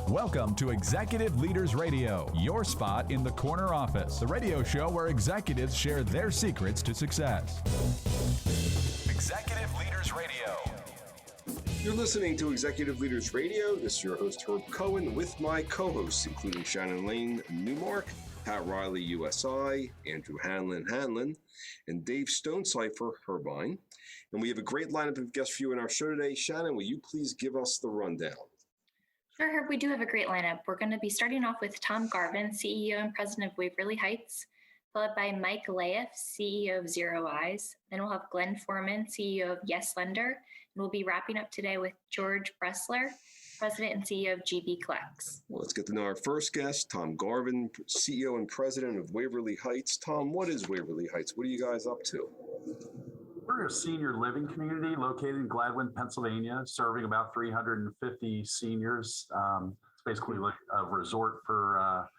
Welcome to Executive Leaders Radio, your spot in the corner office, the radio show where executives share their secrets to success. Executive Leaders Radio. You're listening to Executive Leaders Radio. This is your host, Herb Cohen, with my co-hosts, including Shannon Lane, Newmark, Pat Riley, USI, Andrew Hanlon, and Dave Stonecipher, Herbine. And we have a great lineup of guests for you in our show today. Shannon, will you please give us the rundown? Sure, Herb, we do have a great lineup. We're going to be starting off with Tom Garvin, CEO and President of Waverly Heights, followed by Mike Lahiff, CEO of ZeroEyes. Then we'll have Glenn Foreman, CEO of Yes Lender. And we'll be wrapping up today with George Bressler, President and CEO of GB Collects. Well, let's get to know our first guest, Tom Garvin, CEO and President of Waverly Heights. Tom, what is Waverly Heights? What are you guys up to? We're a senior living community located in Gladwin, Pennsylvania, serving about 350 seniors. It's basically like a resort for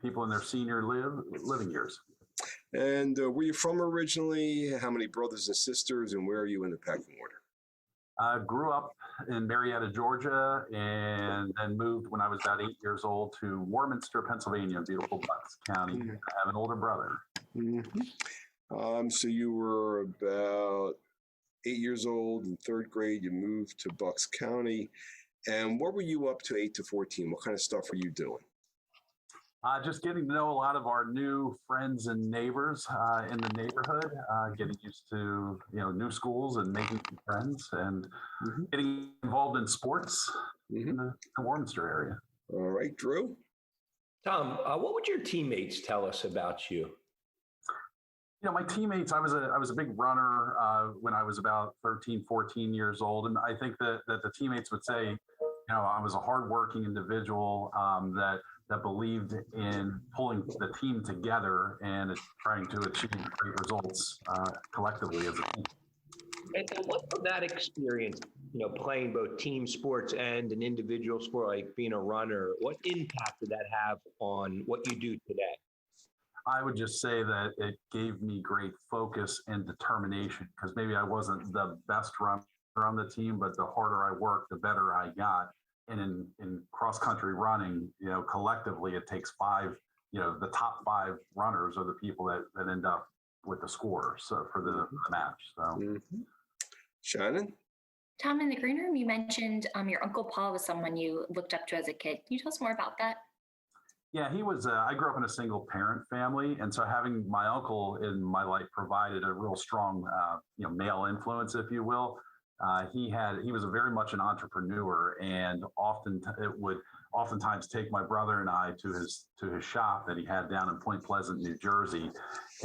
people in their senior living years. And where are you from originally? How many brothers and sisters, and where are you in the pecking order? I grew up in Marietta, Georgia, and then moved when I was about 8 years old to Warminster, Pennsylvania, beautiful Bucks County. Mm-hmm. I have an older brother. Mm-hmm. So you were about 8 years old in third grade. You moved to Bucks County. And what were you up to 8 to 14? What kind of stuff were you doing? Just getting to know a lot of our new friends and neighbors in the neighborhood, getting used to new schools and making some friends, and getting involved in sports in the Warminster area. All right, Drew. Tom, what would your teammates tell us about you? My teammates, I was a big runner when I was about 13, 14 years old. And I think that the teammates would say, I was a hardworking individual that believed in pulling the team together and trying to achieve great results collectively as a team. And what from that experience, playing both team sports and an individual sport like being a runner, what impact did that have on what you do today? I would just say that it gave me great focus and determination, because maybe I wasn't the best runner on the team, but the harder I worked, the better I got. And in cross-country running, collectively, it takes five, the top five runners are the people that end up with the score for the match. So, Shannon? Tom, in the green room, you mentioned your Uncle Paul was someone you looked up to as a kid. Can you tell us more about that? Yeah, he was, I grew up in a single parent family. And so having my uncle in my life provided a real strong, male influence, if you will. He was very much an entrepreneur, and would oftentimes take my brother and I to his shop that he had down in Point Pleasant, New Jersey,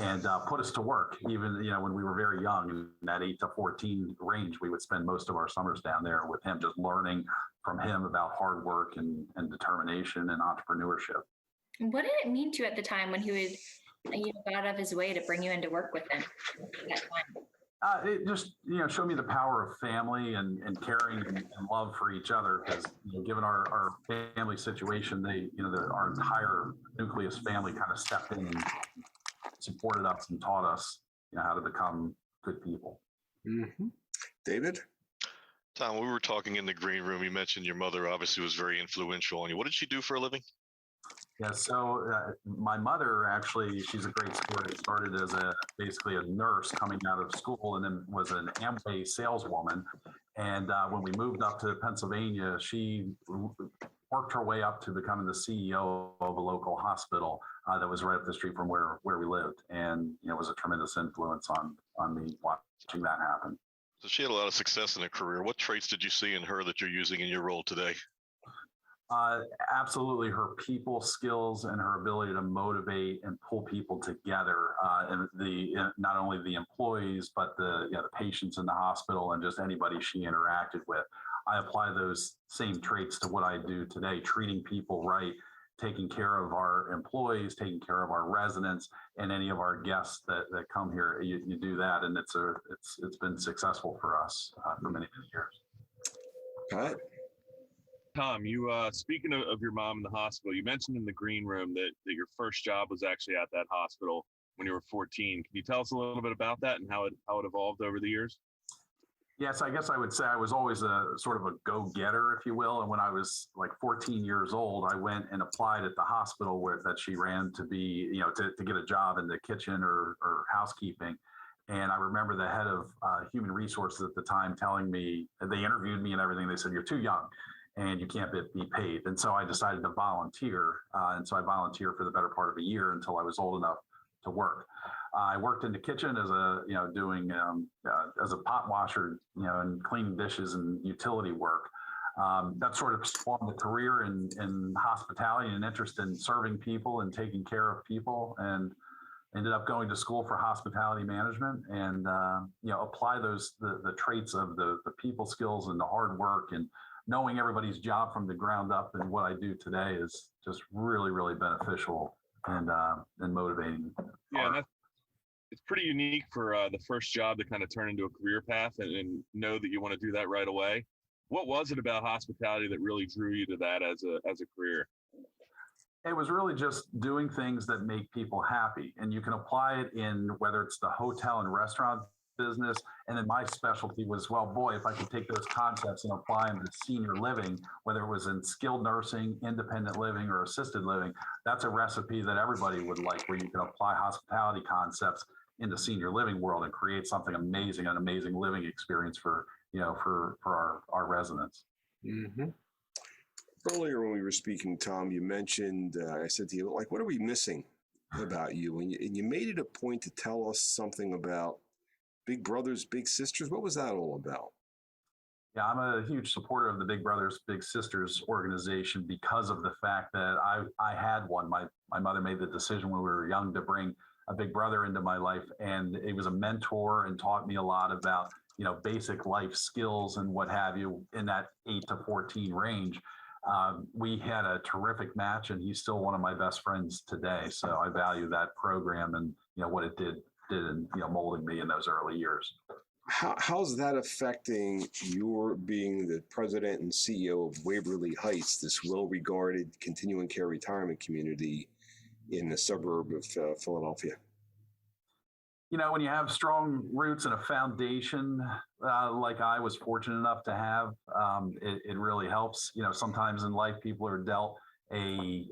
and put us to work. Even when we were very young, in that 8 to 14 range, we would spend most of our summers down there with him, just learning from him about hard work and determination and entrepreneurship. What did it mean to you at the time when he would go out of his way to bring you into work with him at that time? It just, showed me the power of family and caring and love for each other, because, given our family situation, our entire nucleus family kind of stepped in and supported us and taught us, how to become good people. Mm-hmm. David? Tom, we were talking in the green room. You mentioned your mother obviously was very influential on you. What did she do for a living? Yeah, so my mother, actually, she's a great sport. Started as basically a nurse coming out of school, and then was an Amway saleswoman. And when we moved up to Pennsylvania, she worked her way up to becoming the CEO of a local hospital that was right up the street from where we lived. And, it was a tremendous influence on me watching that happen. So she had a lot of success in her career. What traits did you see in her that you're using in your role today? Absolutely, her people skills and her ability to motivate and pull people together, and not only the employees but the patients in the hospital and just anybody she interacted with. I apply those same traits to what I do today, treating people right, taking care of our employees, taking care of our residents, and any of our guests that come here. You do that, and it's been successful for us for many years. Pat? Tom, you speaking of your mom in the hospital, you mentioned in the green room that your first job was actually at that hospital when you were 14. Can you tell us a little bit about that and how it evolved over the years? Yes, I guess I would say I was always a sort of a go-getter, if you will. And when I was like 14 years old, I went and applied at the hospital that she ran to be, to get a job in the kitchen or housekeeping. And I remember the head of human resources at the time telling me, they interviewed me and everything. They said, "You're too young and you can't be paid." And so I decided to volunteer. And so I volunteered for the better part of a year until I was old enough to work. I worked in the kitchen as doing as a pot washer, and cleaning dishes and utility work. That sort of spawned a career in hospitality and an interest in serving people and taking care of people, and ended up going to school for hospitality management and apply the traits of the people skills and the hard work and knowing everybody's job from the ground up. And what I do today is just really, really beneficial and motivating. Yeah, it's pretty unique for the first job to kind of turn into a career path and know that you want to do that right away. What was it about hospitality that really drew you to that as a career? It was really just doing things that make people happy. And you can apply it in whether it's the hotel and restaurant business. And then my specialty was, well, boy, if I could take those concepts and apply them to senior living, whether it was in skilled nursing, independent living, or assisted living, that's a recipe that everybody would like, where you can apply hospitality concepts into senior living world and create something amazing, an amazing living experience for our residents. Mm-hmm. Earlier when we were speaking, Tom, you mentioned, I said to you, like, what are we missing about you? And you made it a point to tell us something about Big Brothers, Big Sisters. What was that all about? Yeah, I'm a huge supporter of the Big Brothers Big Sisters organization because of the fact that I had one. My mother made the decision when we were young to bring a big brother into my life, and he was a mentor and taught me a lot about basic life skills and what have you in that 8 to 14 range. We had a terrific match, and he's still one of my best friends today. So I value that program and what it did in molding me in those early years. How's that affecting your being the president and CEO of Waverly Heights, this well-regarded continuing care retirement community in the suburb of Philadelphia? When you have strong roots and a foundation like I was fortunate enough to have, it really helps. Sometimes in life, people are dealt a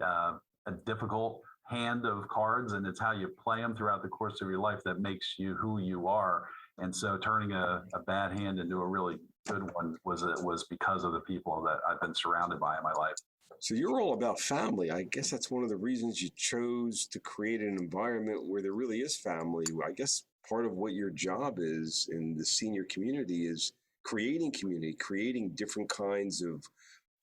difficult hand of cards, and it's how you play them throughout the course of your life that makes you who you are. And so turning a bad hand into a really good one was because of the people that I've been surrounded by in my life. So you're all about family. I guess that's one of the reasons you chose to create an environment where there really is family. I guess part of what your job is in the senior community is creating community, creating different kinds of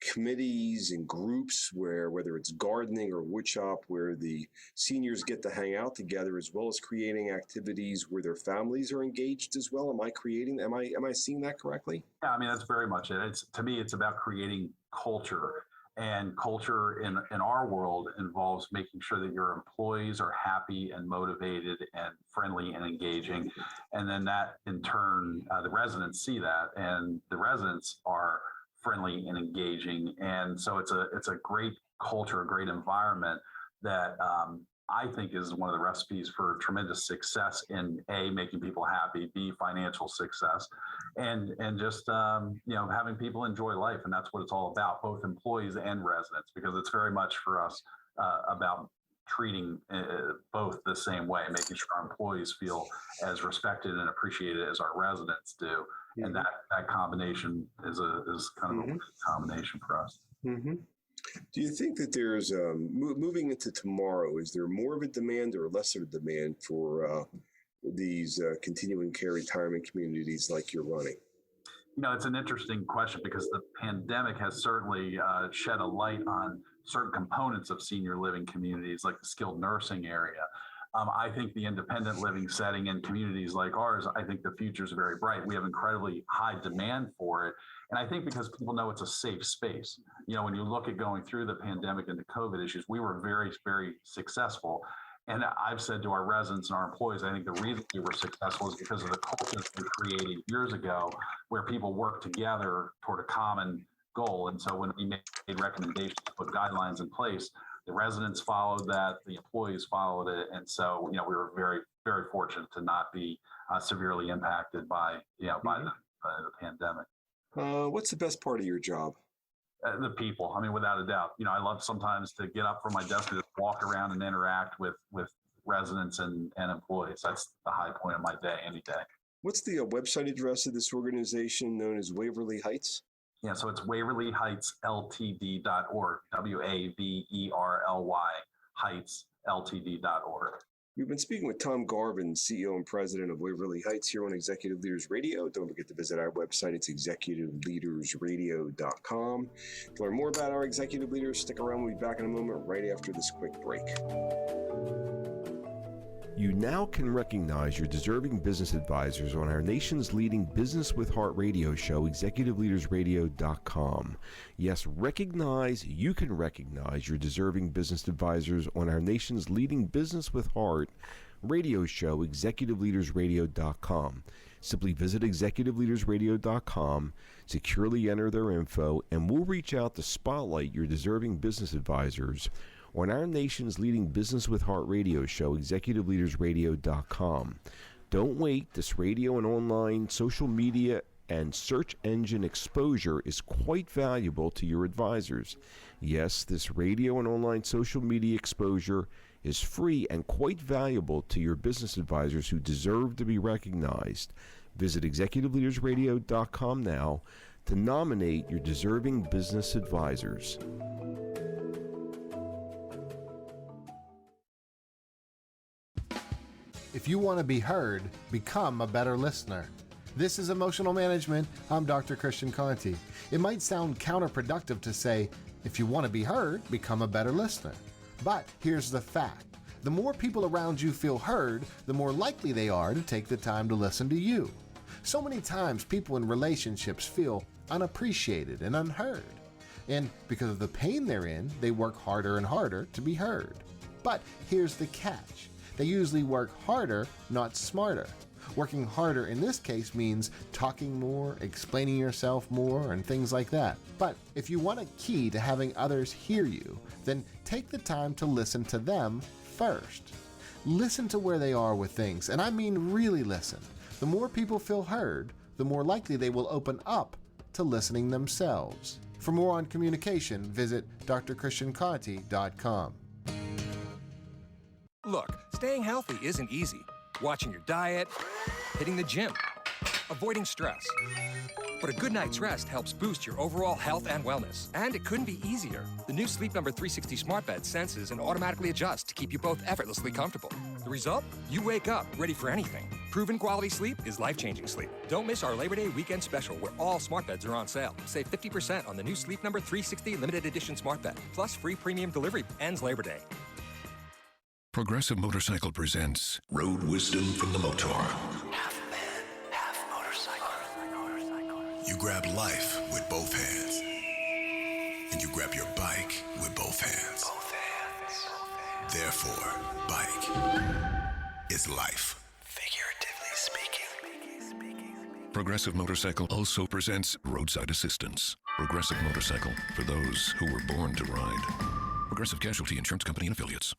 committees and groups where, whether it's gardening or woodshop, where the seniors get to hang out together, as well as creating activities where their families are engaged as well. Am I seeing that correctly? Yeah, I mean, that's very much it. To me, it's about creating culture. And culture in our world involves making sure that your employees are happy and motivated and friendly and engaging. And then that in turn, the residents see that, and the residents are friendly and engaging. And so it's a great culture, a great environment that I think is one of the recipes for tremendous success in A, making people happy, B, financial success, and just having people enjoy life. And that's what it's all about, both employees and residents, because it's very much for us about treating both the same way, making sure our employees feel as respected and appreciated as our residents do. Mm-hmm. And that combination is kind of a combination for us. Mm-hmm. Do you think that there's, moving into tomorrow, is there more of a demand or less of a demand for these continuing care retirement communities like you're running? It's an interesting question, because the pandemic has certainly shed a light on certain components of senior living communities, like the skilled nursing area. I think the independent living setting in communities like ours, I think the future is very bright. We have incredibly high demand for it. And I think because people know it's a safe space. When you look at going through the pandemic and the COVID issues, we were very, very successful. And I've said to our residents and our employees, I think the reason we were successful is because of the culture we created years ago, where people work together toward a common goal. And so when we made recommendations to put guidelines in place, the residents followed that, the employees followed it. And so, we were very, very fortunate to not be severely impacted by the the pandemic. What's the best part of your job? The people. I mean, without a doubt. I love sometimes to get up from my desk and just walk around and interact with residents and employees. That's the high point of my day, any day. What's the website address of this organization known as Waverly Heights? Yeah, so it's waverlyheightsltd.org, WAVERLY Heightsltd.org. We've been speaking with Tom Garvin, CEO and President of Waverly Heights here on Executive Leaders Radio. Don't forget to visit our website. It's executiveleadersradio.com. To learn more about our executive leaders, stick around. We'll be back in a moment right after this quick break. You now can recognize your deserving business advisors on our nation's leading Business with Heart radio show, executiveleadersradio.com. Yes, you can recognize your deserving business advisors on our nation's leading Business with Heart radio show, executiveleadersradio.com. Simply visit executiveleadersradio.com, securely enter their info, and we'll reach out to spotlight your deserving business advisors on our nation's leading Business with Heart radio show, executiveleadersradio.com. Don't wait. This radio and online social media and search engine exposure is quite valuable to your advisors. Yes, this radio and online social media exposure is free and quite valuable to your business advisors who deserve to be recognized. Visit executiveleadersradio.com now to nominate your deserving business advisors. If you want to be heard, become a better listener. This is Emotional Management. I'm Dr. Christian Conti. It might sound counterproductive to say, if you want to be heard, become a better listener. But here's the fact. The more people around you feel heard, the more likely they are to take the time to listen to you. So many times people in relationships feel unappreciated and unheard. And because of the pain they're in, they work harder and harder to be heard. But here's the catch. They usually work harder, not smarter. Working harder in this case means talking more, explaining yourself more, and things like that. But if you want a key to having others hear you, then take the time to listen to them first. Listen to where they are with things, and I mean really listen. The more people feel heard, the more likely they will open up to listening themselves. For more on communication, visit drchristianconti.com. Look, staying healthy isn't easy. Watching your diet, hitting the gym, avoiding stress. But a good night's rest helps boost your overall health and wellness. And it couldn't be easier. The new Sleep Number 360 smart bed senses and automatically adjusts to keep you both effortlessly comfortable. The result? You wake up ready for anything. Proven quality sleep is life-changing sleep. Don't miss our Labor Day weekend special where all smart beds are on sale. Save 50% on the new Sleep Number 360 limited edition smart bed. Plus free premium delivery. Ends Labor Day. Progressive Motorcycle presents Road Wisdom from the Motor. Half man, half motorcycle. You grab life with both hands. And you grab your bike with both hands. Both hands. Therefore, bike is life. Figuratively speaking. Progressive Motorcycle also presents Roadside Assistance. Progressive Motorcycle, for those who were born to ride. Progressive Casualty Insurance Company and Affiliates.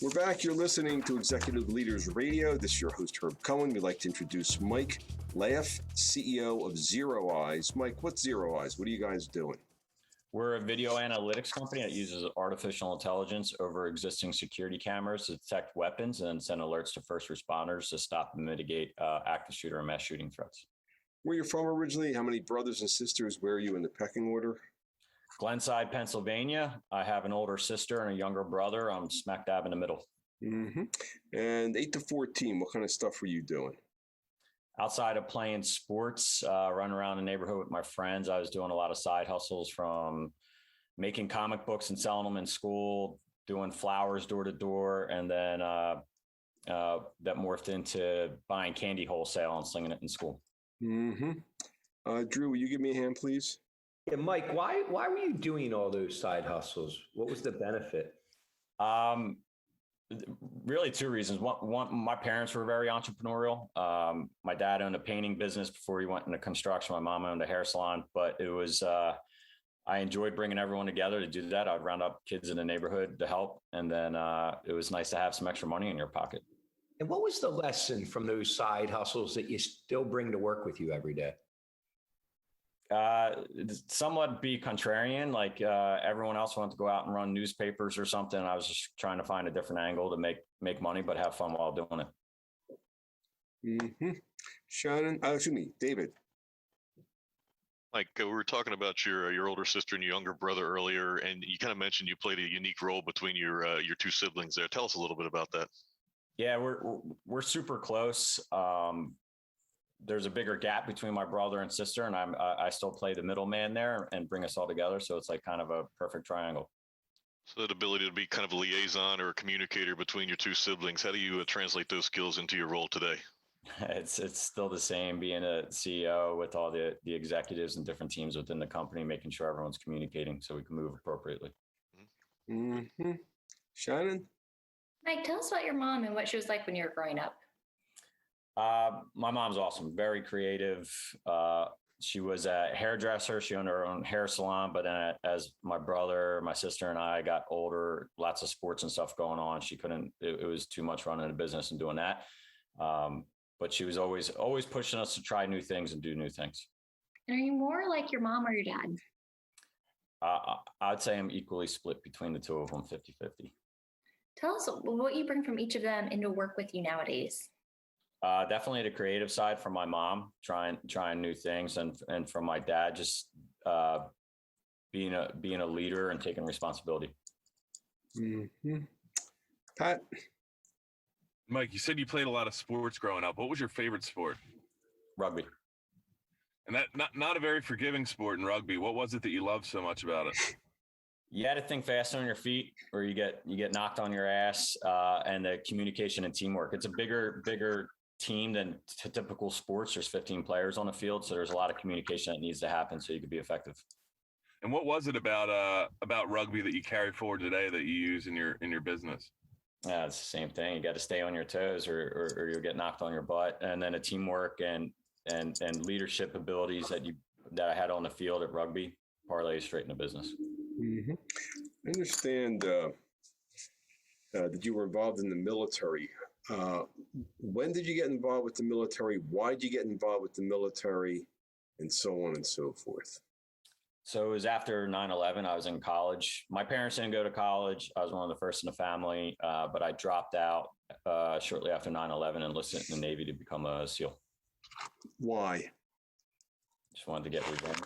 We're back. You're listening to Executive Leaders Radio. This is your host, Herb Cohen. We'd like to introduce Mike Lahiff, CEO of ZeroEyes. Mike, what's ZeroEyes? What are you guys doing? We're a video analytics company that uses artificial intelligence over existing security cameras to detect weapons and send alerts to first responders to stop and mitigate active shooter and mass shooting threats. Where you're from originally? How many brothers and sisters? Where are you in the pecking order? Glenside, Pennsylvania. I have an older sister and a younger brother. I'm smack dab in the middle. Mm-hmm. And 8 to 14, what kind of stuff were you doing? Outside of playing sports, running around the neighborhood with my friends, I was doing a lot of side hustles, from making comic books and selling them in school, doing flowers door to door, and then that morphed into buying candy wholesale and slinging it in school. Mm-hmm. Drew, will you give me a hand, please? Yeah, Mike, why were you doing all those side hustles? What was the benefit? Really two reasons. One, my parents were very entrepreneurial. My dad owned a painting business before he went into construction. My mom owned a hair salon, but it was, I enjoyed bringing everyone together to do that. I'd round up kids in the neighborhood to help. And then it was nice to have some extra money in your pocket. And what was the lesson from those side hustles that you still bring to work with you every day? Somewhat be contrarian, like everyone else wanted to go out and run newspapers or something. I was just trying to find a different angle to make money, but have fun while doing it. Mm-hmm. Shannon, excuse me, David. Mike, we were talking about your older sister and your younger brother earlier, and you kind of mentioned you played a unique role between your two siblings there. Tell us a little bit about that. Yeah, we're super close. There's a bigger gap between my brother and sister, and I still play the middleman there and bring us all together. So it's like kind of a perfect triangle. So that ability to be kind of a liaison or a communicator between your two siblings, how do you translate those skills into your role today? It's still the same, being a CEO with all the executives and different teams within the company, making sure everyone's communicating so we can move appropriately. Mm-hmm. Shannon? Mike, tell us about your mom and what she was like when you were growing up. My mom's awesome, very creative. She was a hairdresser. She owned her own hair salon, but then as my brother, my sister, and I got older, lots of sports and stuff going on, she couldn't, it was too much running a business and doing that. But she was always pushing us to try new things and do new things. And are you more like your mom or your dad? I'd say I'm equally split between the two of them, 50-50. Tell us what you bring from each of them into work with you nowadays. Definitely the creative side from my mom, trying new things, and from my dad, just being a leader and taking responsibility. Mm-hmm. Pat? Mike, you said you played a lot of sports growing up. What was your favorite sport? Rugby. And that not a very forgiving sport in rugby. What was it that you loved so much about it? You had to think fast on your feet, or you get knocked on your ass, and the communication and teamwork. It's a bigger team than typical sports. There's 15 players on the field, so there's a lot of communication that needs to happen so you can be effective. And what was it about rugby that you carry forward today that you use in your business? Yeah, it's the same thing. You got to stay on your toes, or you'll get knocked on your butt. And then a teamwork and leadership abilities that I had on the field at rugby parlay straight into business. Mm-hmm. I understand that you were involved in the military. When did you get involved with the military? Why did you get involved with the military? And so on and so forth. So it was after 9/11. I was in college. My parents didn't go to college. I was one of the first in the family, but I dropped out shortly after 9/11 and enlisted in the Navy to become a SEAL. Why? Just wanted to get revenge.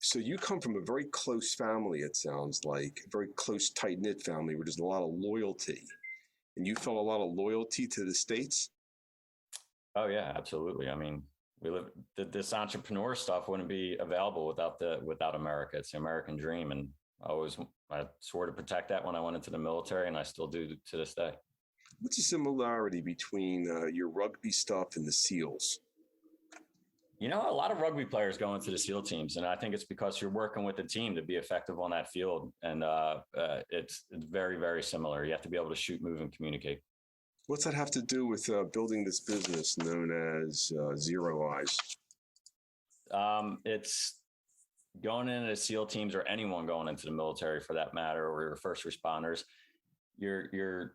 So you come from a very close family, it sounds like, a very close, tight-knit family where there's a lot of loyalty. And you felt a lot of loyalty to the States? Oh, yeah, absolutely. I mean, this entrepreneur stuff wouldn't be available without America. It's the American dream. And I swore to protect that when I went into the military, and I still do to this day. What's the similarity between your rugby stuff and the SEALs? You know, a lot of rugby players go into the SEAL teams, and I think it's because you're working with a team to be effective on that field. And it's very, very similar. You have to be able to shoot, move, and communicate. What's that have to do with building this business known as ZeroEyes? It's going into SEAL teams, or anyone going into the military for that matter, or your first responders. You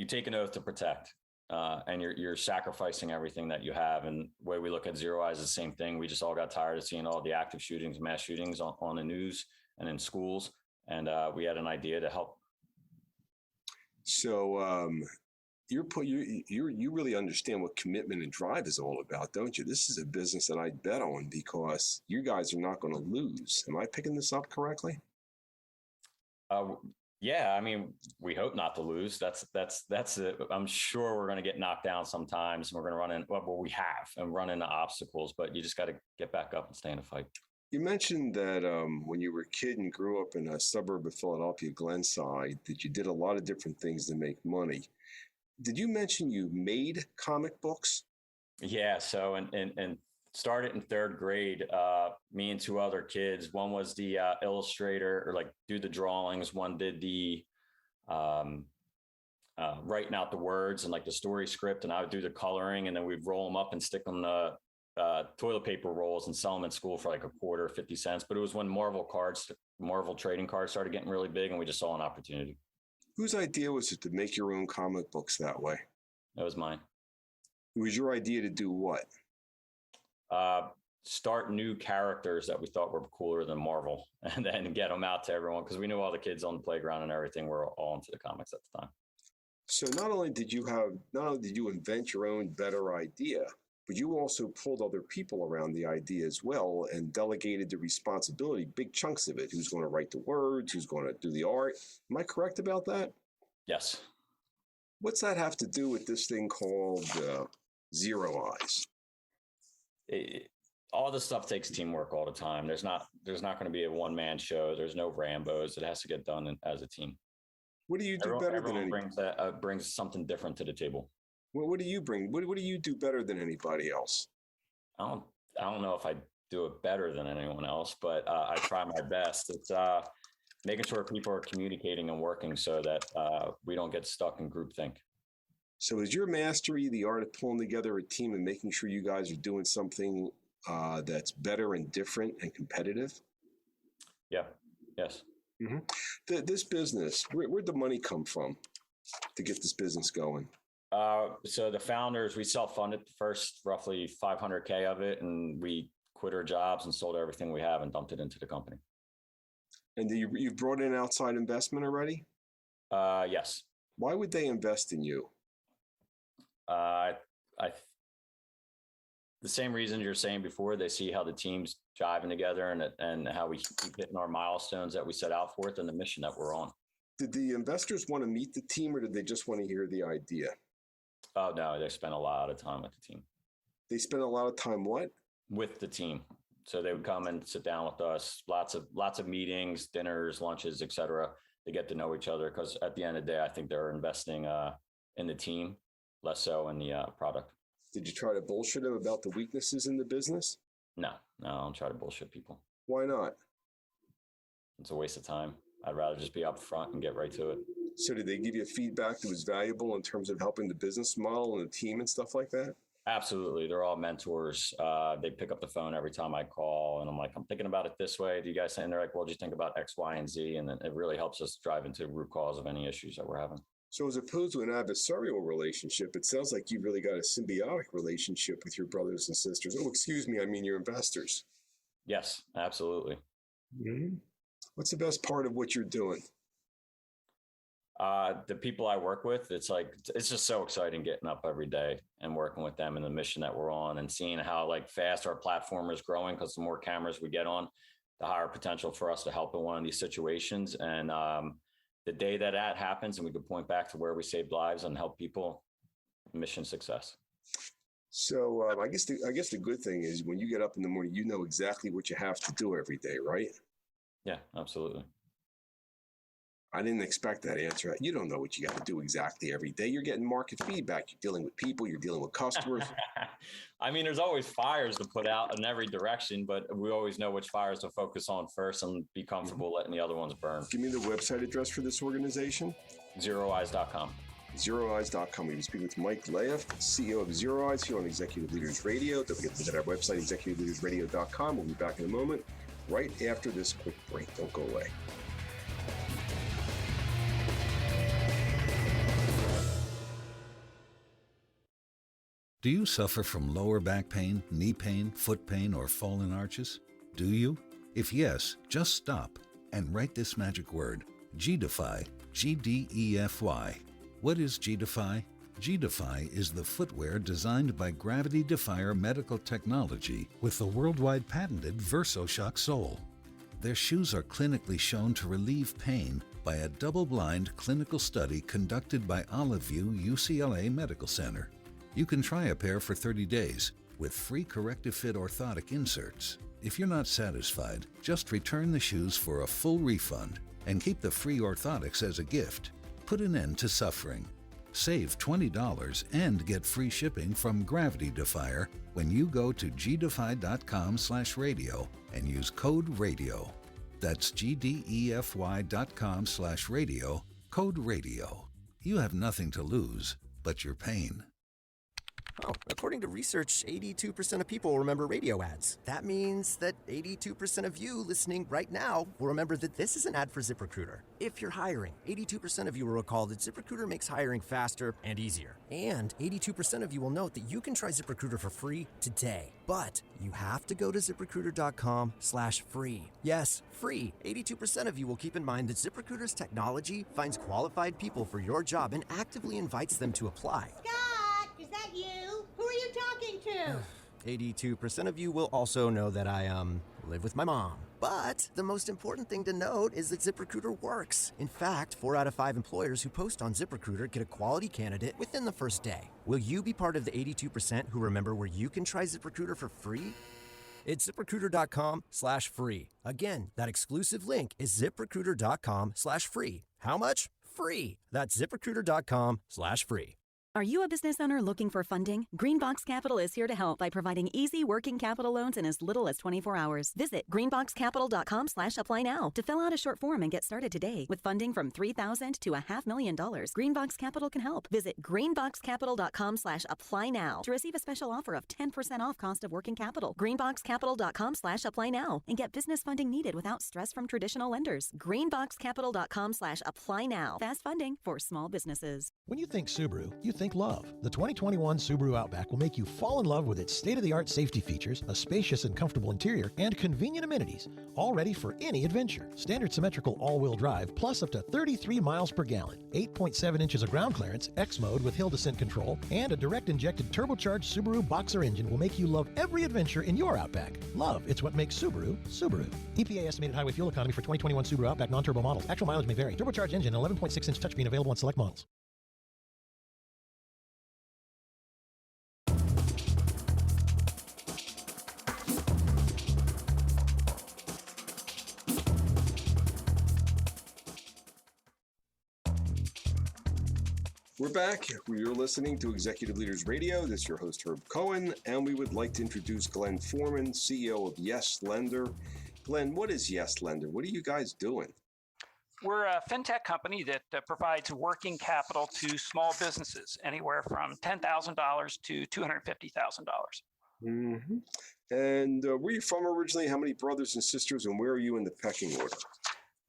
take an oath to protect. And you're sacrificing everything that you have. And the way we look at ZeroEyes is the same thing. We just all got tired of seeing all the active shootings, mass shootings on the news and in schools. And we had an idea to help. So you really understand what commitment and drive is all about, don't you? This is a business that I bet on because you guys are not going to lose. Am I picking this up correctly? Yeah, I mean, we hope not to lose. That's it. I'm sure we're going to get knocked down sometimes, and we're going to run in. Well, we have and run into obstacles, but you just got to get back up and stay in the fight. You mentioned that when you were a kid and grew up in a suburb of Philadelphia, Glenside, that you did a lot of different things to make money. Did you mention you made comic books? Yeah. So in Started in third grade. Me and two other kids. One was the illustrator, or like do the drawings. One did the writing out the words and like the story script, and I would do the coloring, and then we'd roll them up and stick them in the toilet paper rolls and sell them in school for like a quarter, 50 cents. But it was when Marvel trading cards started getting really big, and we just saw an opportunity. Whose idea was it to make your own comic books that way? That was mine. It was your idea to do what? Start new characters that we thought were cooler than Marvel, and then get them out to everyone, because we knew all the kids on the playground and everything were all into the comics at the time. So not only did you invent your own better idea, but you also pulled other people around the idea as well and delegated the responsibility, big chunks of it. Who's going to write the words? Who's going to do the art? Am I correct about that? Yes. What's that have to do with this thing called ZeroEyes? All this stuff takes teamwork all the time. There's not going to be a one-man show. There's no Rambos. It has to get done as a team. What do you do better than anybody? Brings something different to the table. Well, what do you bring? What do you do better than anybody else? I don't know if I do it better than anyone else, but I try my best. It's making sure people are communicating and working so that we don't get stuck in groupthink. So is your mastery the art of pulling together a team and making sure you guys are doing something that's better and different and competitive? Yeah. Yes. Mm-hmm. This business, where'd the money come from to get this business going? So the founders, we self-funded the first roughly $500K of it, and we quit our jobs and sold everything we have and dumped it into the company. And you brought in outside investment already? Yes. Why would they invest in you? The same reasons you're saying before. They see how the team's jiving together and how we keep hitting our milestones that we set out for it and the mission that we're on. Did the investors want to meet the team, or did they just want to hear the idea? Oh, no, they spent a lot of time with the team. They spent a lot of time what? With the team. So they would come and sit down with us, lots of meetings, dinners, lunches, etc., to get to know each other. Because at the end of the day, I think they're investing in the team, less so in the product. Did you try to bullshit them about the weaknesses in the business? No, I don't try to bullshit people. Why not? It's a waste of time. I'd rather just be up front and get right to it. So did they give you feedback that was valuable in terms of helping the business model and the team and stuff like that? Absolutely. They're all mentors. They pick up the phone every time I call, and I'm like, I'm thinking about it this way. Do you guys think? And they're like, well, just think about X, Y, and Z. And then it really helps us drive into the root cause of any issues that we're having. So as opposed to an adversarial relationship, it sounds like you've really got a symbiotic relationship with your brothers and sisters. Oh, excuse me, I mean your investors. Yes, absolutely. Mm-hmm. What's the best part of what you're doing? The people I work with, it's just so exciting getting up every day and working with them and the mission that we're on, and seeing how fast our platform is growing, because the more cameras we get on, the higher potential for us to help in one of these situations. And the day that happens and we can point back to where we saved lives and help people, mission success. So I guess the good thing is when you get up in the morning, you know exactly what you have to do every day, right? Yeah, absolutely. I didn't expect that answer. You don't know what you got to do exactly every day. You're getting market feedback. You're dealing with people. You're dealing with customers. I mean, there's always fires to put out in every direction, but we always know which fires to focus on first and be comfortable letting the other ones burn. Give me the website address for this organization. ZeroEyes.com. ZeroEyes.com. We can speak with Mike Lahiff, CEO of ZeroEyes, here on Executive Leaders Radio. Don't forget to visit our website, executiveleadersradio.com. We'll be back in a moment, right after this quick break. Don't go away. Do you suffer from lower back pain, knee pain, foot pain, or fallen arches? Do you? If yes, just stop and write this magic word, G-Defy, G-D-E-F-Y. What is G-Defy? G-Defy is the footwear designed by Gravity Defier Medical Technology with the worldwide patented VersoShock sole. Their shoes are clinically shown to relieve pain by a double-blind clinical study conducted by Olive View UCLA Medical Center. You can try a pair for 30 days with free corrective fit orthotic inserts. If you're not satisfied, just return the shoes for a full refund and keep the free orthotics as a gift. Put an end to suffering. Save $20 and get free shipping from Gravity Defier when you go to gdefy.com/radio and use code RADIO. That's gdefy.com/radio, code RADIO. You have nothing to lose but your pain. Oh, according to research, 82% of people remember radio ads. That means that 82% of you listening right now will remember that this is an ad for ZipRecruiter. If you're hiring, 82% of you will recall that ZipRecruiter makes hiring faster and easier. And 82% of you will note that you can try ZipRecruiter for free today. But you have to go to ZipRecruiter.com/free. Yes, free. 82% of you will keep in mind that ZipRecruiter's technology finds qualified people for your job and actively invites them to apply. Scott, is that you? Who are you talking to? 82% of you will also know that I, live with my mom. But the most important thing to note is that ZipRecruiter works. In fact, 4 out of 5 employers who post on ZipRecruiter get a quality candidate within the first day. Will you be part of the 82% who remember where you can try ZipRecruiter for free? It's ZipRecruiter.com/free. Again, that exclusive link is ZipRecruiter.com/free. How much? Free. That's ZipRecruiter.com/free. Are you a business owner looking for funding? Greenbox Capital is here to help by providing easy working capital loans in as little as 24 hours. Visit greenboxcapital.com/apply now to fill out a short form and get started today. With funding from $3,000 to $500,000, Greenbox Capital can help. Visit greenboxcapital.com/apply now to receive a special offer of 10% off cost of working capital. Greenboxcapital.com/apply now and get business funding needed without stress from traditional lenders. Greenboxcapital.com/apply now. Fast funding for small businesses. When you think Subaru, you think love. The 2021 Subaru Outback will make you fall in love with its state-of-the-art safety features, a spacious and comfortable interior, and convenient amenities, all ready for any adventure. Standard symmetrical all-wheel drive, plus up to 33 miles per gallon, 8.7 inches of ground clearance, X mode with hill descent control, and a direct-injected turbocharged Subaru Boxer engine will make you love every adventure in your Outback. Love, it's what makes Subaru, Subaru. EPA estimated highway fuel economy for 2021 Subaru Outback non-turbo models. Actual mileage may vary. Turbocharged engine, 11.6-inch touchscreen available on select models. We're back. You're listening to Executive Leaders Radio. This is your host, Herb Cohen, and we would like to introduce Glenn Foreman, CEO of Yes Lender. Glenn, what is Yes Lender? What are you guys doing? We're a fintech company that provides working capital to small businesses, anywhere from $10,000 to $250,000. Mm-hmm. And where are you from originally? How many brothers and sisters, and where are you in the pecking order?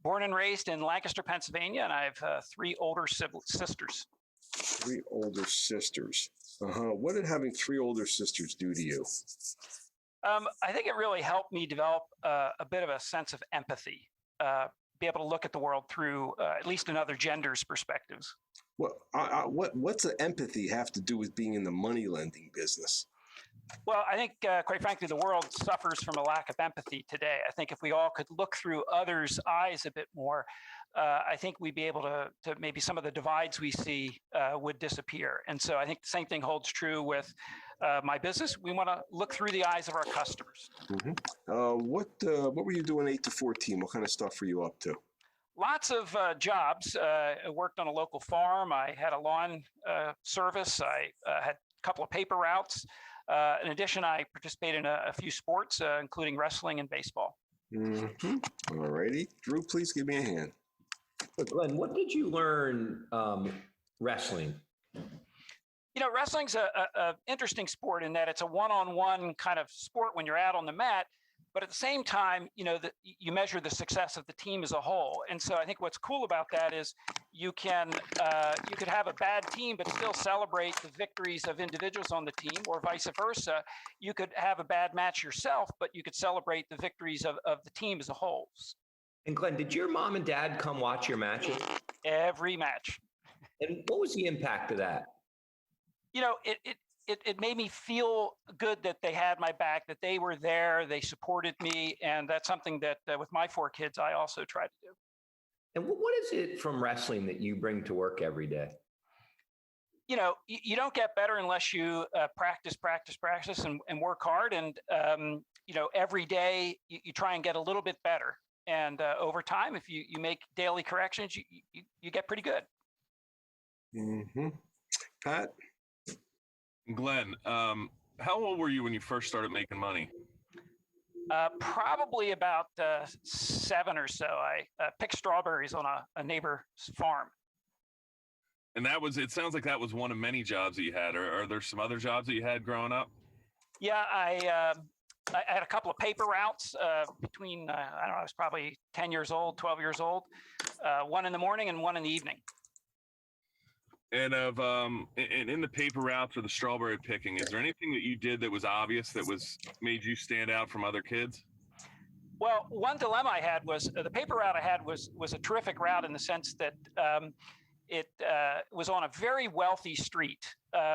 Born and raised in Lancaster, Pennsylvania, and I have 3 older sisters. 3 older sisters. What did having 3 older sisters do to you? I think it really helped me develop a bit of a sense of empathy, be able to look at the world through at least another gender's perspectives. Well, what's the empathy have to do with being in the money lending business? Well, I think, quite frankly, the world suffers from a lack of empathy today. I think if we all could look through others' eyes a bit more, I think we'd be able to maybe some of the divides we see would disappear. And so I think the same thing holds true with my business. We want to look through the eyes of our customers. Mm-hmm. What were you doing 8 to 14? What kind of stuff were you up to? Lots of jobs. I worked on a local farm. I had a lawn service. I had a couple of paper routes. In addition, I participated in a few sports, including wrestling and baseball. Mm-hmm. All righty. Drew, please give me a hand. So Glenn, what did you learn wrestling? You know, wrestling's a interesting sport in that it's a one-on-one kind of sport when you're out on the mat. But at the same time, you know, you measure the success of the team as a whole. And so I think what's cool about that is you could have a bad team, but still celebrate the victories of individuals on the team, or vice versa. You could have a bad match yourself, but you could celebrate the victories of the team as a whole. And Glenn, did your mom and dad come watch your matches? Every match. And what was the impact of that? You know, it made me feel good that they had my back, that they were there, they supported me. And that's something that with my 4 kids, I also try to do. And what is it from wrestling that you bring to work every day? You know, you don't get better unless you practice and work hard. And, you know, every day you try and get a little bit better. And over time, if you make daily corrections, you get pretty good. Mm-hmm. Pat? Glenn, how old were you when you first started making money? Probably about 7 or so. I picked strawberries on a neighbor's farm. And it sounds like that was one of many jobs that you had. Are there some other jobs that you had growing up? Yeah, I had a couple of paper routes between, I don't know, I was probably 10 years old, 12 years old, one in the morning and one in the evening. And in the paper routes or the strawberry picking, is there anything that you did that was obvious that made you stand out from other kids? Well, one dilemma I had was the paper route I had was a terrific route in the sense that it was on a very wealthy street.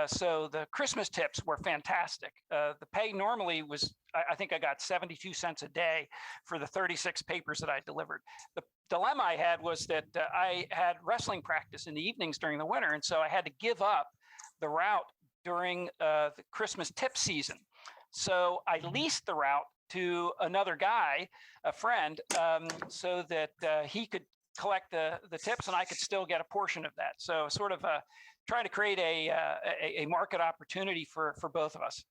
So the Christmas tips were fantastic. The pay normally was, I think I got 72 cents a day for the 36 papers that I delivered. The dilemma I had was that I had wrestling practice in the evenings during the winter. And so I had to give up the route during the Christmas tip season. So I leased the route to another guy, a friend, so that he could collect the tips and I could still get a portion of that. So sort of trying to create a market opportunity for both of us.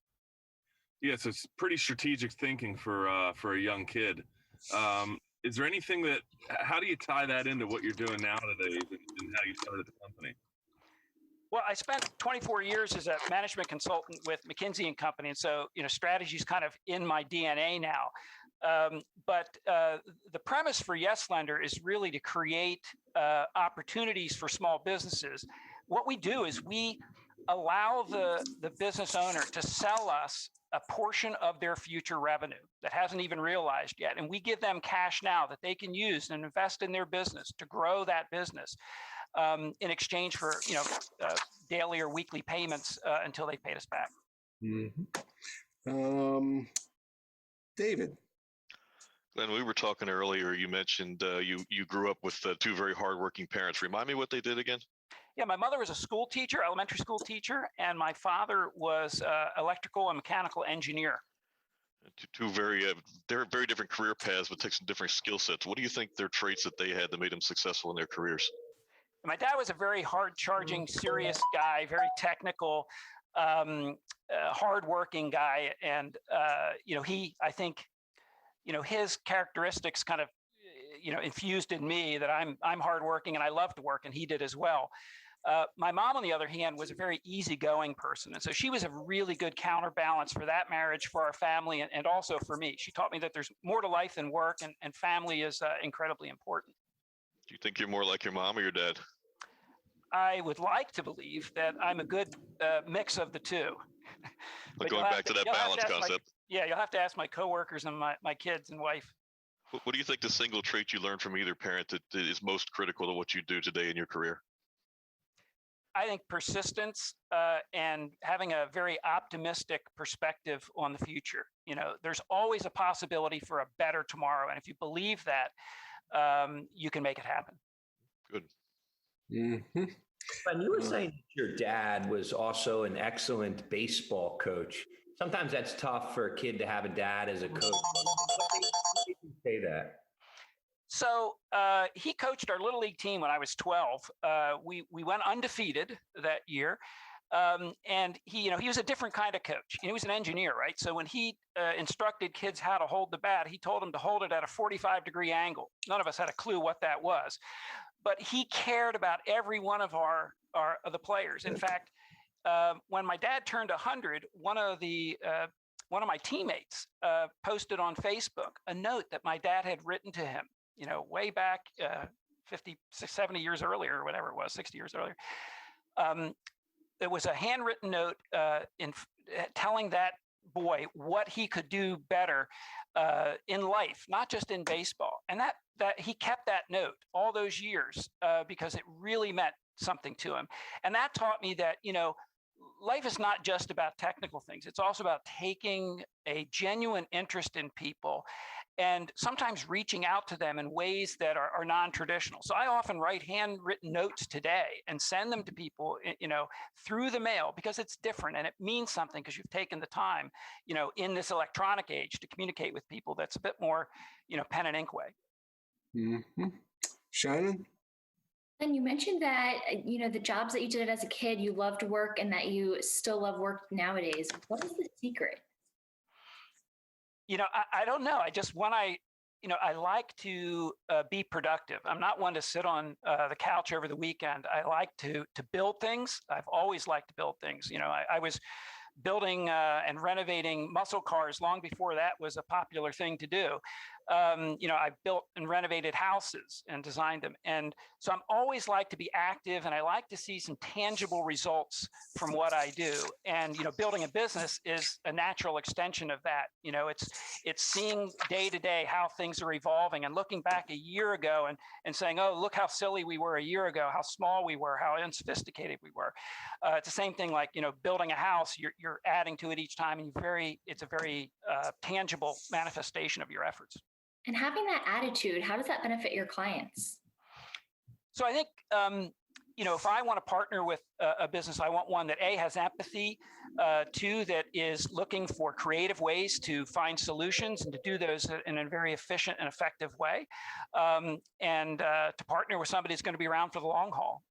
Yes, it's pretty strategic thinking for a young kid. Is there anything how do you tie that into what you're doing nowadays and how you started the company? Well, I spent 24 years as a management consultant with McKinsey & Company. And so, strategy is kind of in my DNA now. But the premise for Yes Lender is really to create opportunities for small businesses. What we do is we allow the business owner to sell us a portion of their future revenue that hasn't even realized yet. And we give them cash now that they can use and invest in their business to grow that business in exchange for, daily or weekly payments until they paid us back. Mm-hmm. David. Glenn, we were talking earlier, you mentioned you grew up with two very hardworking parents. Remind me what they did again? Yeah, my mother was a school teacher, elementary school teacher, and my father was electrical and mechanical engineer. Two very different career paths, but take some different skill sets. What do you think their traits that they had that made them successful in their careers? My dad was a very hard-charging, serious guy, very technical, hard-working guy, and I think his characteristics kind of infused in me that I'm hardworking and I love to work, and he did as well. My mom, on the other hand, was a very easygoing person, and so she was a really good counterbalance for that marriage, for our family, and also for me. She taught me that there's more to life than work, and family is incredibly important. Do you think you're more like your mom or your dad? I would like to believe that I'm a good mix of the two. But going back to that balance concept. You'll have to ask my coworkers and my kids and wife. What do you think the single trait you learned from either parent that is most critical to what you do today in your career? I think persistence and having a very optimistic perspective on the future. There's always a possibility for a better tomorrow. And if you believe that, you can make it happen. Good. Mm-hmm. And you were saying that your dad was also an excellent baseball coach. Sometimes that's tough for a kid to have a dad as a coach. What made you say that? So he coached our little league team when I was 12. We went undefeated that year, and he was a different kind of coach. He was an engineer, right? So when he instructed kids how to hold the bat, he told them to hold it at a 45-degree angle. None of us had a clue what that was, but he cared about every one of the players. In fact, when my dad turned 100, one of my teammates posted on Facebook a note that my dad had written to him, way back 50, 70 years earlier, or whatever it was, 60 years earlier. It was a handwritten note telling that boy what he could do better in life, not just in baseball. And that he kept that note all those years because it really meant something to him. And that taught me that, life is not just about technical things. It's also about taking a genuine interest in people and sometimes reaching out to them in ways that are non-traditional. So I often write handwritten notes today and send them to people, through the mail, because it's different and it means something because you've taken the time, in this electronic age to communicate with people that's a bit more, pen and ink way. Mm-hmm. Shannon? And you mentioned that, the jobs that you did as a kid, you loved work and that you still love work nowadays. What is the secret? I don't know. I like to be productive. I'm not one to sit on the couch over the weekend. I like to build things. I've always liked to build things. I was building and renovating muscle cars long before that was a popular thing to do. I built and renovated houses and designed them. And so I'm always like to be active, and I like to see some tangible results from what I do. And, building a business is a natural extension of that. It's seeing day to day how things are evolving and looking back a year ago and saying, oh, look how silly we were a year ago, how small we were, how unsophisticated we were. It's the same thing like, building a house, you're adding to it each time, and it's a very tangible manifestation of your efforts. And having that attitude, how does that benefit your clients? So I think, if I want to partner with a business, I want one that A, has empathy, two, that is looking for creative ways to find solutions and to do those in a very efficient and effective way, and to partner with somebody who's going to be around for the long haul.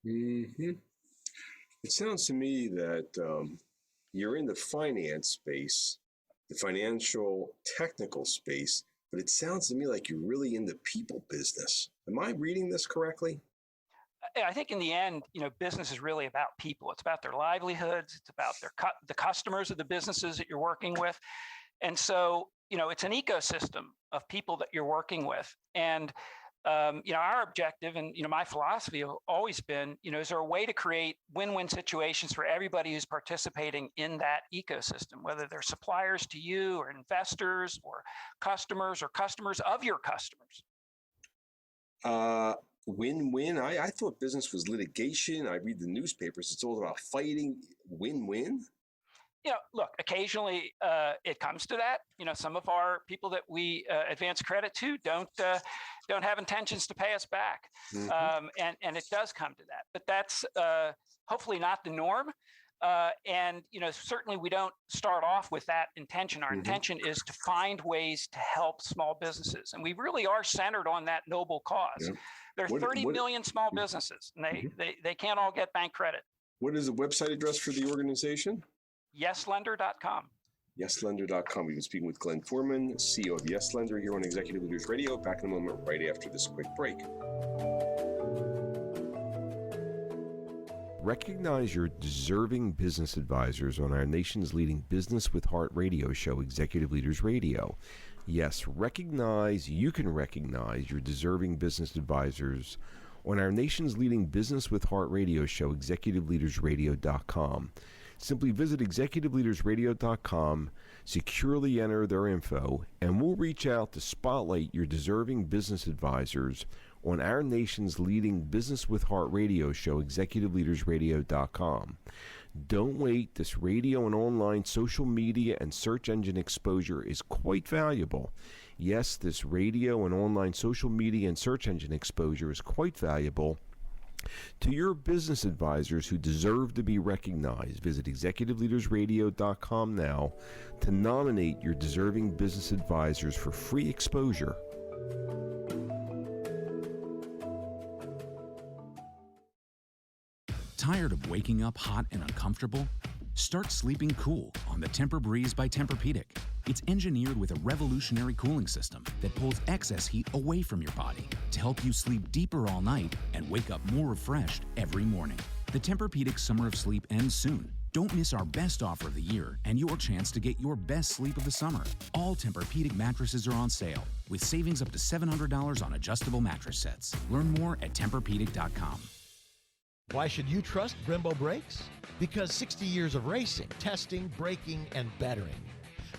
Mm-hmm. It sounds to me that you're in the finance space, the financial technical space, but it sounds to me like you're really in the people business. Am I reading this correctly? I think in the end, business is really about people. It's about their livelihoods. It's about the customers of the businesses that you're working with. And so, it's an ecosystem of people that you're working with. And our objective and, my philosophy have always been, is there a way to create win-win situations for everybody who's participating in that ecosystem, whether they're suppliers to you or investors or customers of your customers? Win-win. I thought business was litigation. I read the newspapers. It's all about fighting. Win-win. Look, occasionally it comes to that. Some of our people that we advance credit to don't have intentions to pay us back. Mm-hmm. And it does come to that. But that's hopefully not the norm. And certainly we don't start off with that intention. Our intention is to find ways to help small businesses. And we really are centered on that noble cause. Yeah. There are 30 million small businesses, and they can't all get bank credit. What is the website address for the organization? YesLender.com. YesLender.com. We've been speaking with Glenn Foreman, CEO of YesLender, here on Executive Leaders Radio. Back in a moment, right after this quick break. Recognize your deserving business advisors on our nation's leading Business with Heart radio show, Executive Leaders Radio. Yes, you can recognize your deserving business advisors on our nation's leading Business with Heart radio show, ExecutiveLeadersRadio.com. Simply visit ExecutiveLeadersRadio.com, securely enter their info, and we'll reach out to spotlight your deserving business advisors on our nation's leading Business with Heart radio show, ExecutiveLeadersRadio.com. Don't wait. This radio and online social media and search engine exposure is quite valuable. Yes, this radio and online social media and search engine exposure is quite valuable to your business advisors who deserve to be recognized. Visit ExecutiveLeadersRadio.com now to nominate your deserving business advisors for free exposure. Tired of waking up hot and uncomfortable? Start sleeping cool on the Tempur-Breeze by Tempur-Pedic. It's engineered with a revolutionary cooling system that pulls excess heat away from your body to help you sleep deeper all night and wake up more refreshed every morning. The Tempur-Pedic Summer of Sleep ends soon. Don't miss our best offer of the year and your chance to get your best sleep of the summer. All Tempur-Pedic mattresses are on sale with savings up to $700 on adjustable mattress sets. Learn more at TempurPedic.com. Why should you trust Brembo Brakes? Because 60 years of racing, testing, braking, and bettering.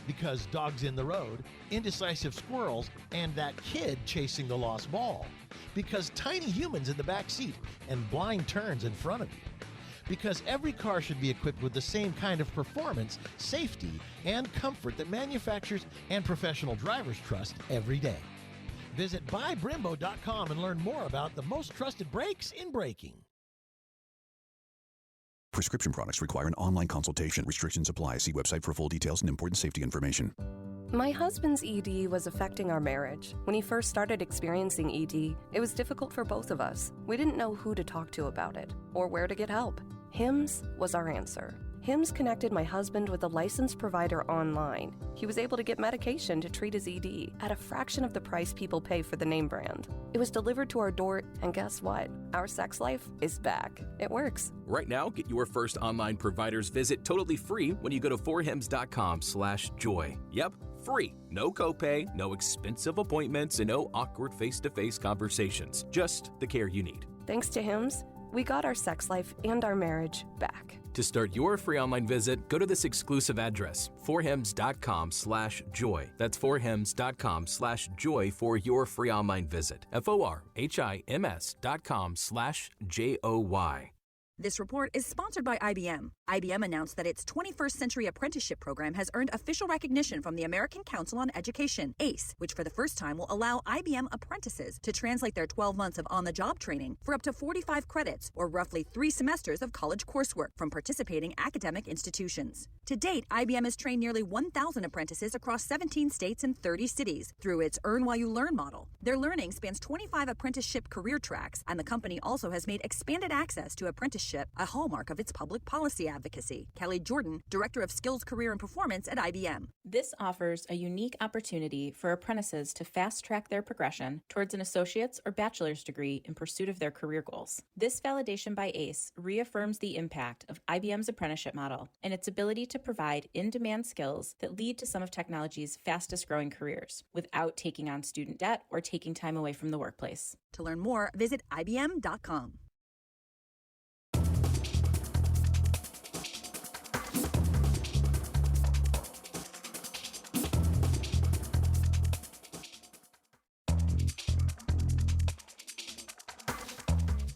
Because dogs in the road, indecisive squirrels, and that kid chasing the lost ball. Because tiny humans in the back seat and blind turns in front of you. Because every car should be equipped with the same kind of performance, safety, and comfort that manufacturers and professional drivers trust every day. Visit buybrembo.com and learn more about the most trusted brakes in braking. Prescription products require an online consultation. Restrictions apply. See website for full details and important safety information. My husband's ED was affecting our marriage. When he first started experiencing ED, it was difficult for both of us. We didn't know who to talk to about it or where to get help. HIMSS was our answer. HIMSS connected my husband with a licensed provider online. He was able to get medication to treat his ED at a fraction of the price people pay for the name brand. It was delivered to our door, and guess what? Our sex life is back. It works. Right now, get your first online provider's visit totally free when you go to forhims.com/joy. Yep, free. No copay, no expensive appointments, and no awkward face-to-face conversations. Just the care you need. Thanks to HIMSS, we got our sex life and our marriage back. To start your free online visit, go to this exclusive address, forhims.com/joy. That's forhims.com/joy for your free online visit. forhims.com/joy. This report is sponsored by IBM. IBM announced that its 21st Century Apprenticeship Program has earned official recognition from the American Council on Education, ACE, which for the first time will allow IBM apprentices to translate their 12 months of on-the-job training for up to 45 credits, or roughly 3 semesters of college coursework from participating academic institutions. To date, IBM has trained nearly 1,000 apprentices across 17 states and 30 cities through its Earn While You Learn model. Their learning spans 25 apprenticeship career tracks, and the company also has made expanded access to apprenticeship a hallmark of its public policy advocacy. Kelly Jordan, Director of Skills, Career, and Performance at IBM. This offers a unique opportunity for apprentices to fast-track their progression towards an associate's or bachelor's degree in pursuit of their career goals. This validation by ACE reaffirms the impact of IBM's apprenticeship model and its ability to provide in-demand skills that lead to some of technology's fastest-growing careers without taking on student debt or taking time away from the workplace. To learn more, visit IBM.com.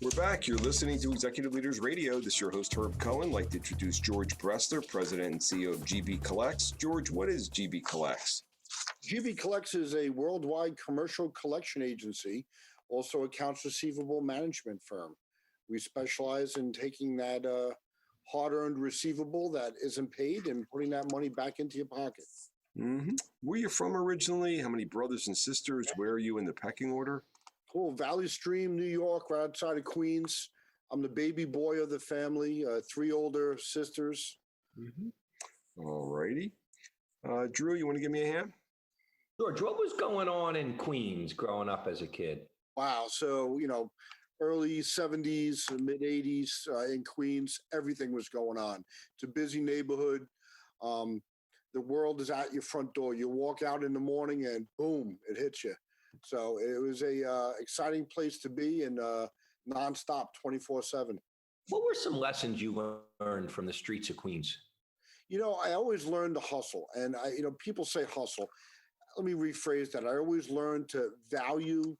We're back. You're listening to Executive Leaders Radio. This is your host, Herb Cohen. I'd like to introduce George Bressler, President and CEO of GB Collects. George, what is GB Collects? GB Collects is a worldwide commercial collection agency, also accounts receivable management firm. We specialize in taking that hard-earned receivable that isn't paid and putting that money back into your pocket. Mm-hmm. Where are you from originally? How many brothers and sisters? Where are you in the pecking order? Cool. Valley Stream, New York, right outside of Queens. I'm the baby boy of the family, 3 older sisters. Mm-hmm. All righty. Drew, you want to give me a hand? George, what was going on in Queens growing up as a kid? Wow. So, early 70s, mid 80s in Queens, everything was going on. It's a busy neighborhood. The world is at your front door. You walk out in the morning and boom, it hits you. So it was a exciting place to be and nonstop 24/7. What were some lessons you learned from the streets of Queens? I always learned to hustle, and people say hustle. Let me rephrase that. I always learned to value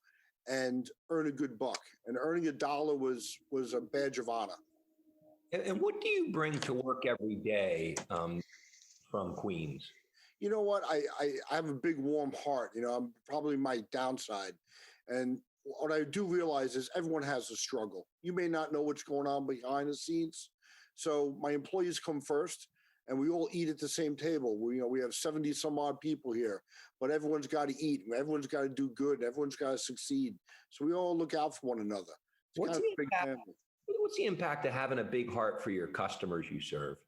and earn a good buck, and earning $1 was a badge of honor. And what do you bring to work every day from Queens? You know what? I have a big warm heart. I'm probably my downside. And what I do realize is everyone has a struggle. You may not know what's going on behind the scenes. So my employees come first and we all eat at the same table. We have 70 some odd people here, but everyone's got to eat. Everyone's got to do good. Everyone's got to succeed. So we all look out for one another. What's the impact of having a big heart for your customers you serve?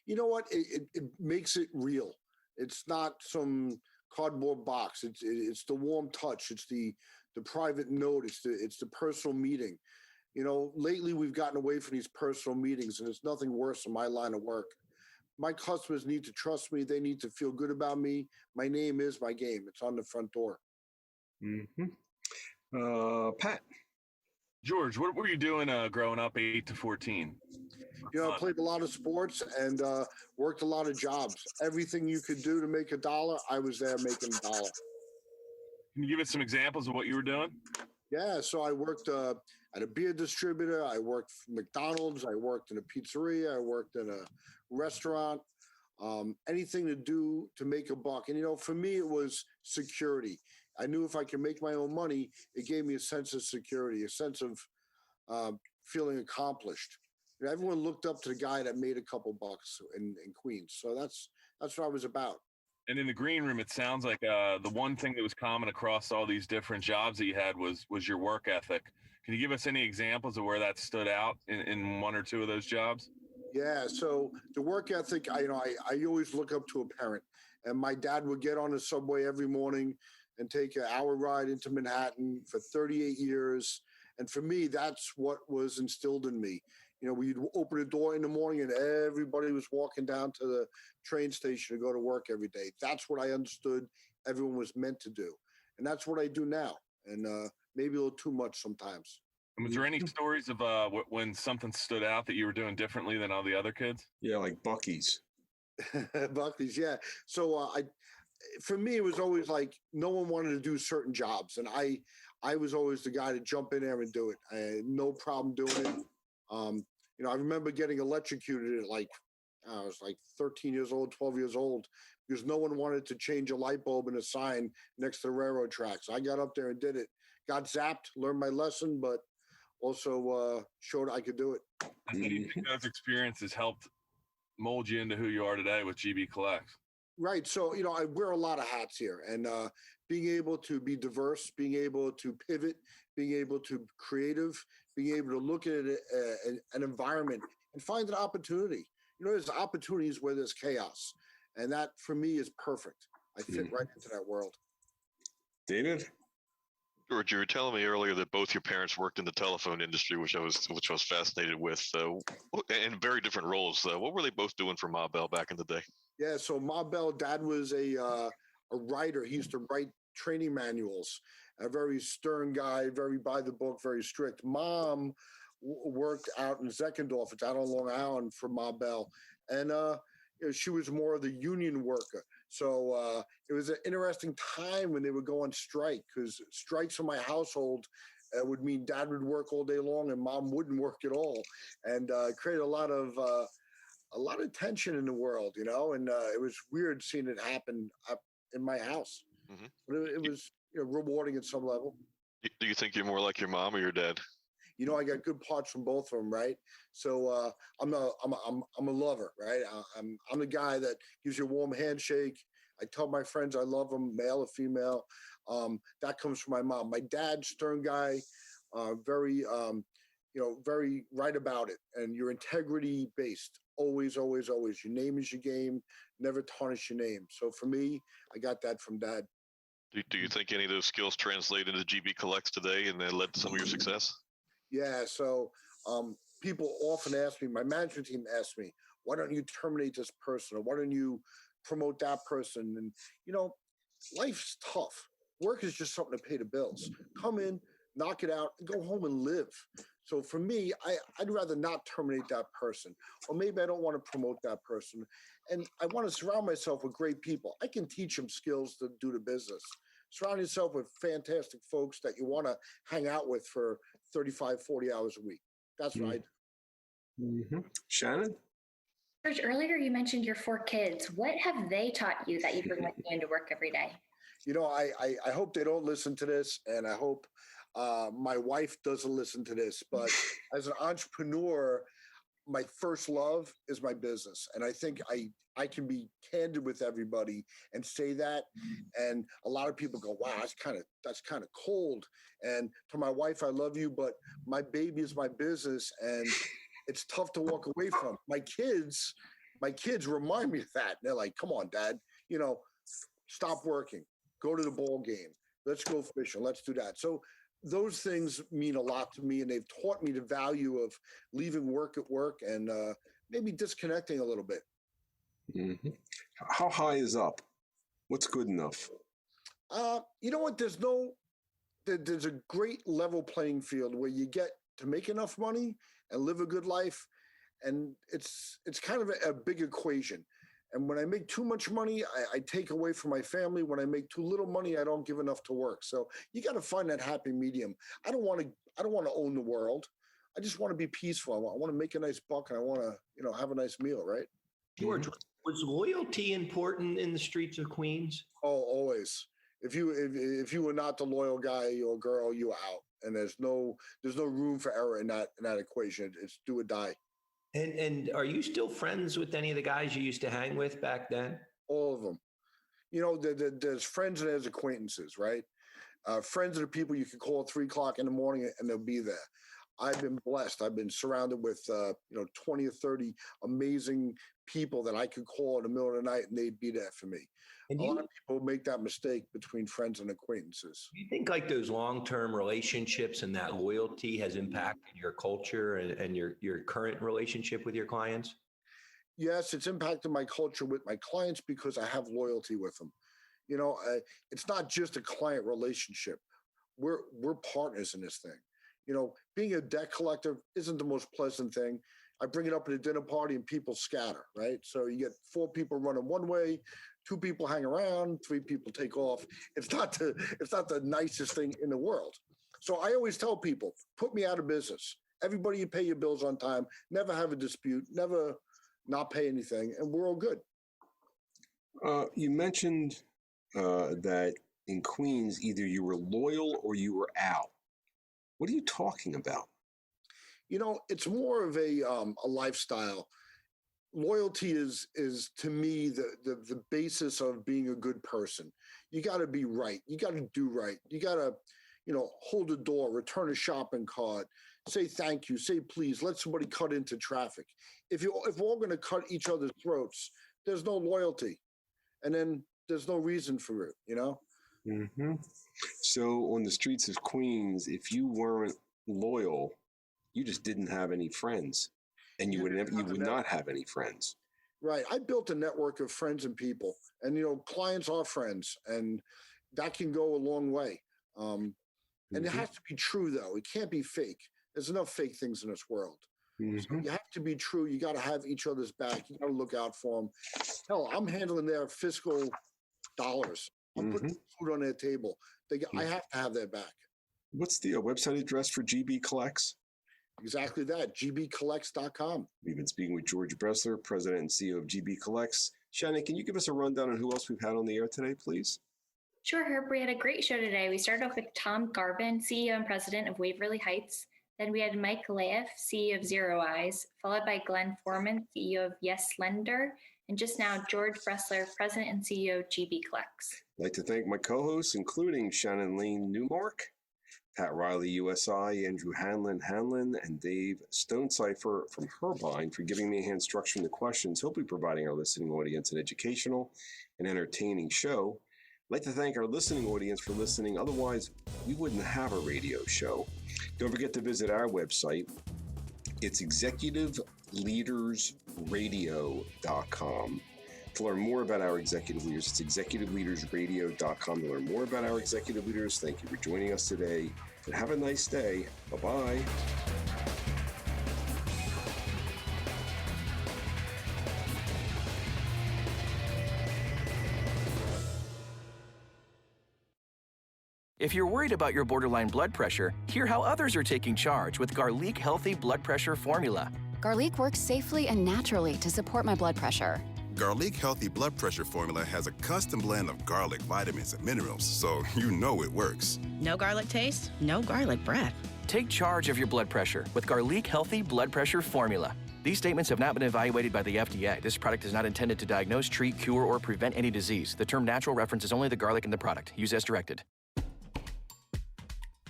You know what? It makes it real. It's not some cardboard box. It's the warm touch. It's the private note. It's the personal meeting. Lately we've gotten away from these personal meetings, and it's nothing worse in my line of work. My customers need to trust me. They need to feel good about me. My name is my game. It's on the front door. Mm-hmm. Pat. George, what were you doing growing up 8 to 14? I played a lot of sports and worked a lot of jobs. Everything you could do to make $1, I was there making $1. Can you give us some examples of what you were doing? Yeah, so I worked at a beer distributor. I worked for McDonald's. I worked in a pizzeria. I worked in a restaurant. Anything to do to make a buck. And, for me, it was security. I knew if I could make my own money, it gave me a sense of security, a sense of feeling accomplished. Everyone looked up to the guy that made a couple bucks in Queens. So that's what I was about. And in the green room, it sounds like the one thing that was common across all these different jobs that you had was your work ethic. Can you give us any examples of where that stood out in one or two of those jobs? Yeah, so the work ethic, I always look up to a parent, and my dad would get on the subway every morning and take an hour ride into Manhattan for 38 years. And for me, that's what was instilled in me. You know, we'd open the door in the morning and everybody was walking down to the train station to go to work every day. That's what I understood everyone was meant to do. And that's what I do now. And maybe a little too much sometimes. And was there any stories of when something stood out that you were doing differently than all the other kids? Yeah, like Buc-ee's. Buc-ee's, yeah. So for me, it was always like no one wanted to do certain jobs. And I was always the guy to jump in there and do it. I had no problem doing it. You know, I remember getting electrocuted at I was like 13 years old, 12 years old, because no one wanted to change a light bulb in a sign next to the railroad tracks. I got up there and did it. Got zapped, learned my lesson, but also showed I could do it. And do you think those experiences helped mold you into who you are today with GB Collects? Right. So, you know, I wear a lot of hats here, and being able to be diverse, being able to pivot, being able to be creative, being able to look at an environment and find an opportunity. You know, there's opportunities where there's chaos, and that for me is perfect. I fit right into that world. David? George, you were telling me earlier that both your parents worked in the telephone industry, which I was fascinated with, and very different roles. What were they both doing for Ma Bell back in the day? Yeah, so Ma Bell, Dad was a writer. He used to write training manuals. A very stern guy, very by the book, very strict. Mom worked out in Zeckendorf. It's out on Long Island for Ma Bell, and you know, she was more of the union worker. So it was an interesting time when they would go on strike, because strikes in my household would mean Dad would work all day long and Mom wouldn't work at all, and create a lot of tension in the world, you know. And it was weird seeing it happen up in my house, but it was, you know, rewarding at some level. Do you think you're more like your mom or your dad? You know, I got good parts from both of them, right? So I'm a lover, right? I'm the guy that gives you a warm handshake. I tell my friends I love them, male or female. That comes from my mom. My dad, stern guy, very you know, very right about it, and your integrity based. Always, always, always. Your name is your game. Never tarnish your name. So for me, I got that from Dad. Do you think any of those skills translate into GB Collects today and that led to some of your success? Yeah, so people often ask me, my management team asks me, why don't you terminate this person, or why don't you promote that person? And, you know, life's tough. Work is just something to pay the bills. Come in, knock it out, and go home and live. So for me, I'd rather not terminate that person, or maybe I don't want to promote that person. And I want to surround myself with great people. I can teach them skills to do the business. Surround yourself with fantastic folks that you want to hang out with for 35, 40 hours a week. That's right. Shannon? George, earlier you mentioned your 4 kids. What have they taught you that you bring with you into work every day? You know, I hope they don't listen to this, and I hope my wife doesn't listen to this. But as an entrepreneur, my first love is my business. And I think I can be candid with everybody and say that. And a lot of people go, wow, that's kind of cold. And to my wife, I love you, but my baby is my business, and it's tough to walk away from. My kids remind me of that. They're like, come on, Dad, you know, stop working, go to the ball game. Let's go fishing. Let's do that. So those things mean a lot to me, and they've taught me the value of leaving work at work and maybe disconnecting a little bit. How high is up? What's good enough? You know what? There's a great level playing field where you get to make enough money and live a good life, and it's kind of a big equation. And when I make too much money, I take away from my family. When I make too little money, I don't give enough to work. So you got to find that happy medium. I don't want to own the world. I just want to be peaceful. I want to make a nice buck, and I want to, you know, have a nice meal, right? George, was loyalty important in the streets of Queens? Oh, always. If you were not the loyal guy or girl, you were out. And there's no room for error in that equation. It's do or die. And are you still friends with any of the guys you used to hang with back then? All of them. There's friends and there's acquaintances, right? Friends are the people you can call at 3 o'clock in the morning and they'll be there. I've been blessed. I've been surrounded with 20 or 30 amazing people that I could call in the middle of the night and they'd be there for me. A lot of people make that mistake between friends and acquaintances. Do you think like those long-term relationships and that loyalty has impacted your culture and your current relationship with your clients? Yes, it's impacted my culture with my clients because I have loyalty with them. It's not just a client relationship. We're partners in this thing. Being a debt collector isn't the most pleasant thing. I bring it up at a dinner party and people scatter, right? So you get 4 people running one way, 2 people hang around, 3 people take off. It's not the nicest thing in the world. So I always tell people, put me out of business. Everybody, you pay your bills on time, never have a dispute, never not pay anything, and we're all good. You mentioned that in Queens, either you were loyal or you were out. What are you talking about? It's more of a lifestyle. Loyalty is to me the basis of being a good person. You got to be right. You got to do right. You got to, hold a door, return a shopping cart, say thank you, say please, let somebody cut into traffic. If we're all going to cut each other's throats, there's no loyalty, and then there's no reason for it. Mm-hmm. So on the streets of Queens, if you weren't loyal, you just didn't have any friends, and you would not have any friends. Right. I built a network of friends and people, and clients are friends, and that can go a long way. And it has to be true, though. It can't be fake. There's enough fake things in this world. Mm-hmm. So you have to be true. You got to have each other's back. You got to look out for them. Hell, I'm handling their fiscal dollars. I'm putting food on their table. I have to have their back. What's the website address for GB Collects? Exactly that, gbcollects.com. We've been speaking with George Bressler, President and CEO of GB Collects. Shannon, can you give us a rundown on who else we've had on the air today, please? Sure, Herb. We had a great show today. We started off with Tom Garvin, CEO and President of Waverly Heights. Then we had Mike Lahiff, CEO of ZeroEyes, followed by Glenn Foreman, CEO of Yes Lender, and just now, George Bressler, President and CEO of GB Collects. I'd like to thank my co-hosts, including Shannon Lane Newmark, Pat Riley, USI, Andrew Hanlon, and Dave Stonecipher from Herbine for giving me a hand structuring the questions, hopefully providing our listening audience an educational and entertaining show. I'd like to thank our listening audience for listening. Otherwise, we wouldn't have a radio show. Don't forget to visit our website. It's executiveleadersradio.com. To learn more about our executive leaders, it's executiveleadersradio.com. To learn more about our executive leaders, thank you for joining us today, and have a nice day. Bye-bye. If you're worried about your borderline blood pressure, hear how others are taking charge with Garlic Healthy Blood Pressure Formula. Garlic works safely and naturally to support my blood pressure. Garlic Healthy Blood Pressure Formula has a custom blend of garlic, vitamins, and minerals, so you know it works. No garlic taste, no garlic breath. Take charge of your blood pressure with Garlic Healthy Blood Pressure Formula. These statements have not been evaluated by the FDA. This product is not intended to diagnose, treat, cure, or prevent any disease. The term natural references only the garlic in the product. Use as directed.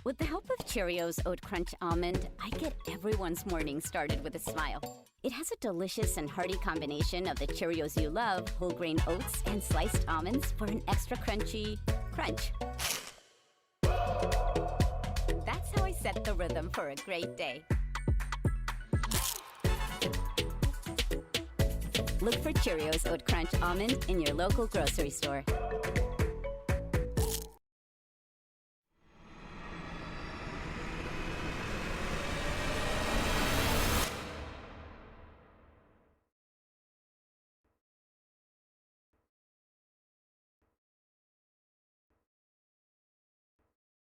With the help of Cheerios Oat Crunch Almond, I get everyone's morning started with a smile. It has a delicious and hearty combination of the Cheerios you love, whole grain oats, and sliced almonds for an extra crunchy crunch. That's how I set the rhythm for a great day. Look for Cheerios Oat Crunch Almond in your local grocery store.